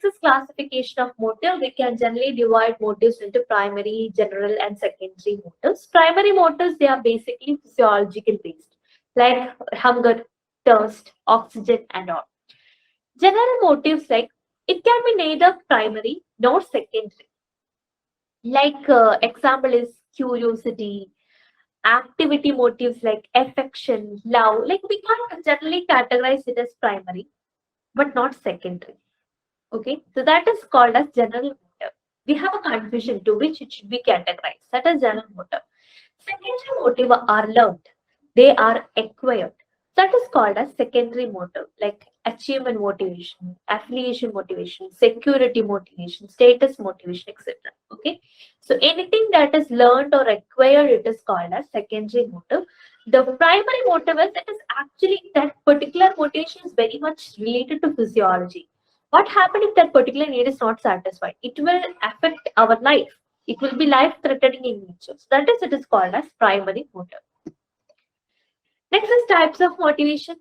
Next is classification of motive. We can generally divide motives into primary, general, and secondary motives. Primary motives, they are basically physiological based, like hunger, thirst, oxygen, and all. General motives, like it can be neither primary nor secondary. Like example is curiosity, activity motives like affection, love. Like we can't generally categorize it as primary, but not secondary. Okay, so that is called as general motive. We have a confusion to which it should be categorized. That is general motive. Secondary motive are learned. They are acquired. That is called as secondary motive, like achievement motivation, affiliation motivation, security motivation, status motivation, etc. Okay, so anything that is learned or acquired, it is called as secondary motive. The primary motive is it is actually that particular motivation is very much related to physiology. What happens if that particular need is not satisfied? It will affect our life. It will be life threatening in nature. So that is it is called as primary motive. Next is types of motivation.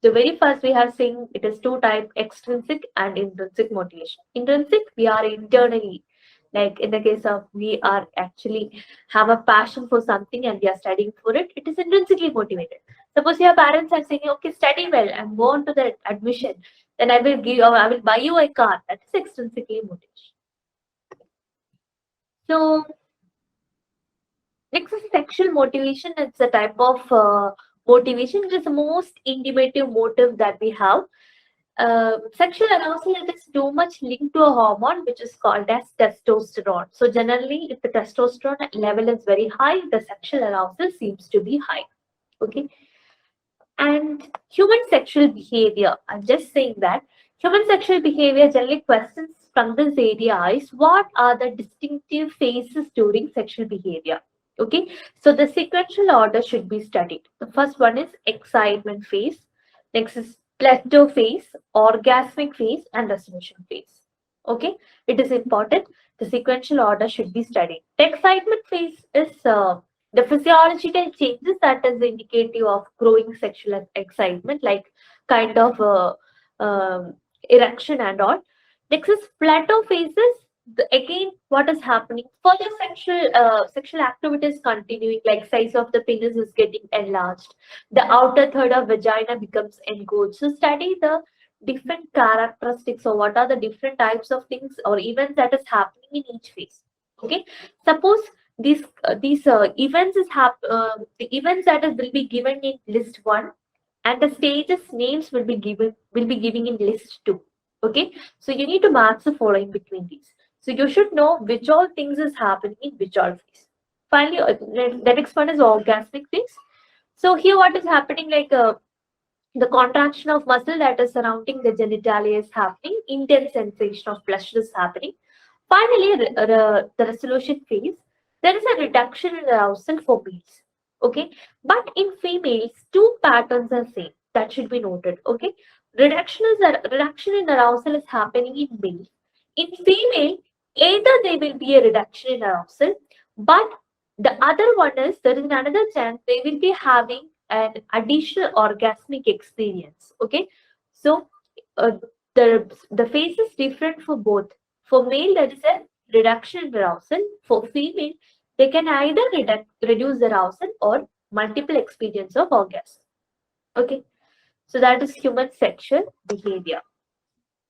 The very first we have seen it is two types, extrinsic and intrinsic motivation. Intrinsic, we are internally, like in the case of we are actually have a passion for something and we are studying for it, it is intrinsically motivated. Suppose your parents are saying, okay, study well and go on to the admission, then I will give or I will buy you a car. That is extrinsically motivation. So next is sexual motivation. It's a type of motivation. It is the most intimative motive that we have. Sexual arousal, it is too much linked to a hormone which is called as testosterone. So generally, if the testosterone level is very high, the sexual arousal seems to be high. Okay. And human sexual behavior, I'm just saying that human sexual behavior generally questions from this area is what are the distinctive phases during sexual behavior. Okay, so the sequential order should be studied. The first one is excitement phase, next is plateau phase, orgasmic phase, and resolution phase. Okay, it is important. The sequential order should be studied. The excitement phase is the physiological changes that is indicative of growing sexual excitement, like kind of erection and all. Next is plateau phases. Again, what is happening? Further sexual activity is continuing, like size of the penis is getting enlarged. The outer third of vagina becomes engorged. So study the different characteristics or what are the different types of things or events that is happening in each phase. Okay, suppose these events the events that will be given in list 1 and the stages names will be given in list 2. Okay, so you need to match the following between these. So you should know which all things is happening in which all phase. Finally, the next one is orgasmic phase. So here what is happening, like the contraction of muscle that is surrounding the genitalia is happening, intense sensation of pleasure is happening. Finally, the resolution phase, there is a reduction in arousal for males. Okay, but in females, two patterns are same. That should be noted. Okay, reduction in arousal is happening in male. In female, either there will be a reduction in arousal, but the other one is there is another chance they will be having an additional orgasmic experience. Okay, so uh, the phase is different for both. For male, there is a reduction in arousal. For female, they can either reduce arousal or multiple experience of orgasm. Okay, so that is human sexual behavior.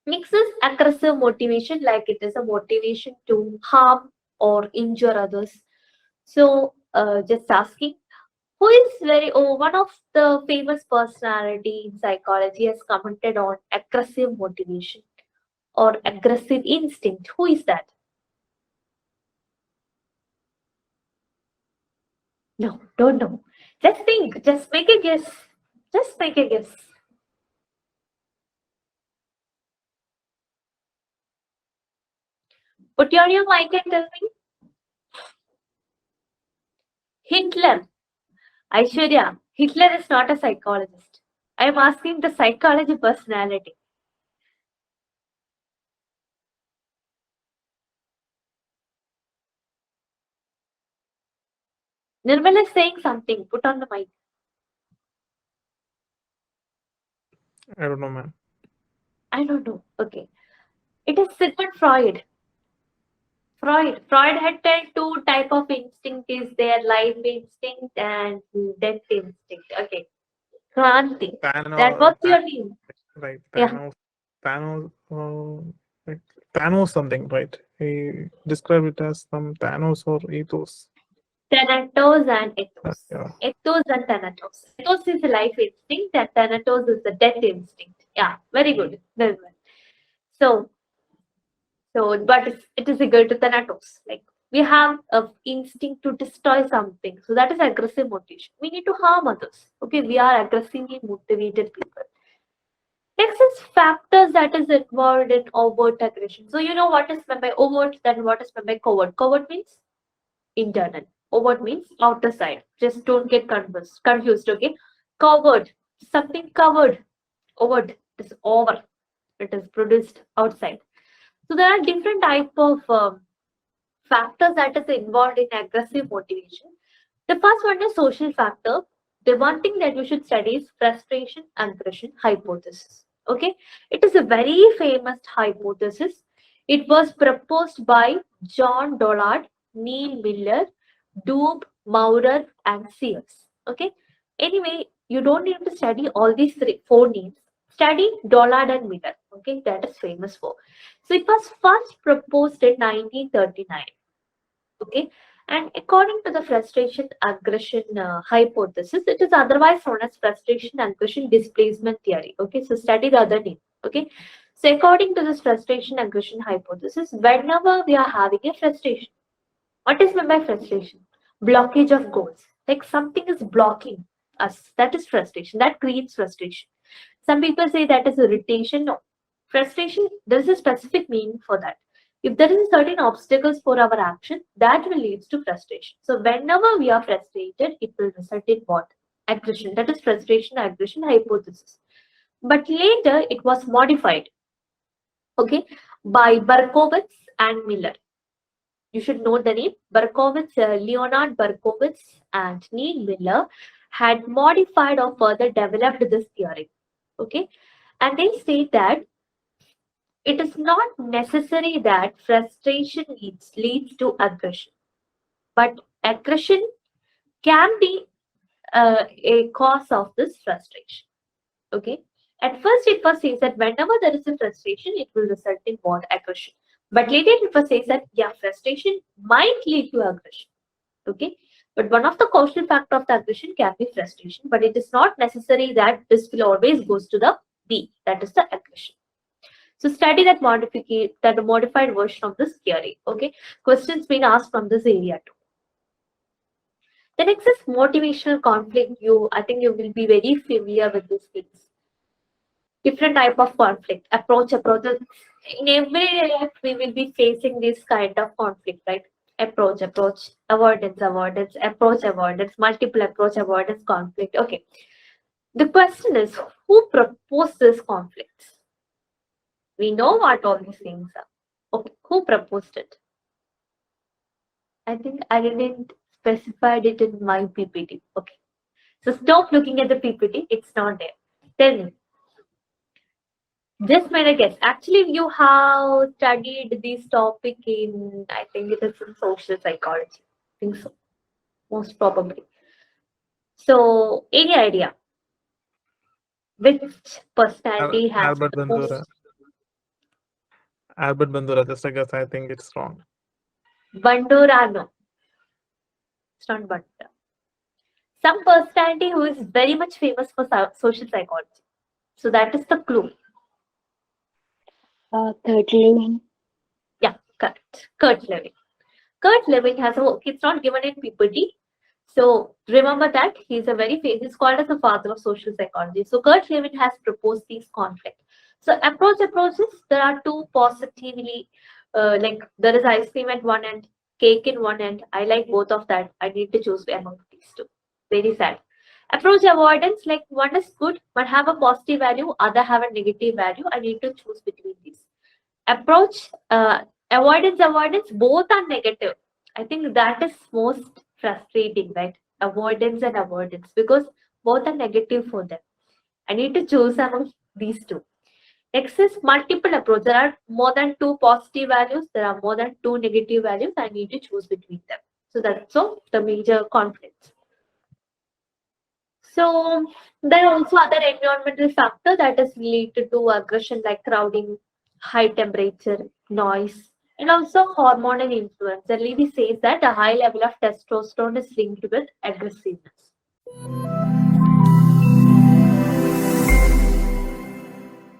Next is aggressive motivation, like it is a motivation to harm or injure others. So, just asking, who is one of the famous personality in psychology has commented on aggressive motivation or aggressive instinct. Who is that? No, don't know. Just think, just make a guess. Just make a guess. Put on your mic and tell me. Hitler. Aishwarya, Hitler is not a psychologist. I am asking the psychology personality. Nirmal is saying something. Put on the mic. I don't know, ma'am. I don't know. Okay. It is Sigmund Freud. Freud had told two type of instinct is there, life instinct and death instinct. Okay. Kranti. That was your name. Right, Yeah. Thanos, like Thanos something, right? He described it as some Thanos or ethos. Thanatos and ethos. Yeah. Ethos and Thanatos. Ethos is the life instinct and Thanatos is the death instinct. Yeah, very good. Very good. So, but it is equal to Thanatos. Like we have a instinct to destroy something. So that is aggressive motivation. We need to harm others. Okay, we are aggressively motivated people. Next is factors that is involved in overt aggression. So you know what is meant by overt, then what is meant by covert. Covert means internal. Overt means outer side. Just don't get confused, okay? Covered, something covered. Overt is over. It is produced outside. So there are different type of factors that is involved in aggressive motivation. The first one is social factor. The one thing that you should study is frustration aggression hypothesis. Okay, it is a very famous hypothesis. It was proposed by John Dollard, Neil Miller, Doob, Maurer, and Sears. Okay, anyway, you don't need to study all these four names. Study Dollard and Miller. Okay, that is famous for. So it was first proposed in 1939. Okay, and according to the frustration aggression hypothesis, it is otherwise known as frustration aggression displacement theory. Okay, so study the other name. Okay, so according to this frustration aggression hypothesis, whenever we are having a frustration, what is meant by frustration? Blockage of goals. Like something is blocking us. That is frustration. That creates frustration. Some people say that is irritation. No. Frustration, there is a specific meaning for that. If there is a certain obstacles for our action, that will lead to frustration. So whenever we are frustrated, it will result in what? Aggression. That is frustration aggression hypothesis. But later it was modified, okay, by Berkowitz and Miller. You should know the name. Berkowitz, Leonard Berkowitz and Neil Miller had modified or further developed this theory. Okay, and they say that it is not necessary that frustration leads to aggression, but aggression can be a cause of this frustration. Okay. At first, it was says that whenever there is a frustration, it will result in what? Aggression. But later, it was says that yeah, frustration might lead to aggression. Okay. But one of the causal factor of the aggression can be frustration, but it is not necessary that this will always goes to the B, that is the aggression. So study that modified version of this theory. Okay. Questions being asked from this area too. The next is motivational conflict. I think you will be very familiar with these things. Different type of conflict, approach. In every life, we will be facing this kind of conflict, right? Approach, avoidance, approach, multiple approach, avoidance, conflict. Okay. The question is, who proposed this conflicts? We know what all these things are. Okay, who proposed it? I think I didn't specify it in my PPT. Okay. So stop looking at the PPT. It's not there. Tell me. Just made a guess. Actually, you have studied this topic in, I think it is in social psychology. I think so. Most probably. So, any idea? Which personality has Albert proposed? Bandura. Albert Bandura. Just a guess. I think it's wrong. Bandura, no. It's not Bandura. Some personality who is very much famous for social psychology. So that is the clue. Kurt Lewin. Yeah, correct. Kurt Lewin. Kurt Lewin has a book. It's not given in PPT. So remember that he's a very famous, he's called as the father of social psychology. So Kurt Lewin has proposed these conflicts. So approaches, there are two positively, like there is ice cream at one end, cake in one end. I like both of that. I need to choose among these two. Very sad. Approach avoidance, like one is good, but have a positive value, other have a negative value. I need to choose between these. Approach, avoidance, both are negative. I think that is most frustrating, right? Avoidance and avoidance, because both are negative for them. I need to choose among these two. Exists multiple approaches. There are more than two positive values. There are more than two negative values. I need to choose between them. So that's so the major conflicts. So there are also other environmental factor that is related to aggression like crowding, high temperature, noise, and also hormonal influence. The lady says that a high level of testosterone is linked with aggressiveness.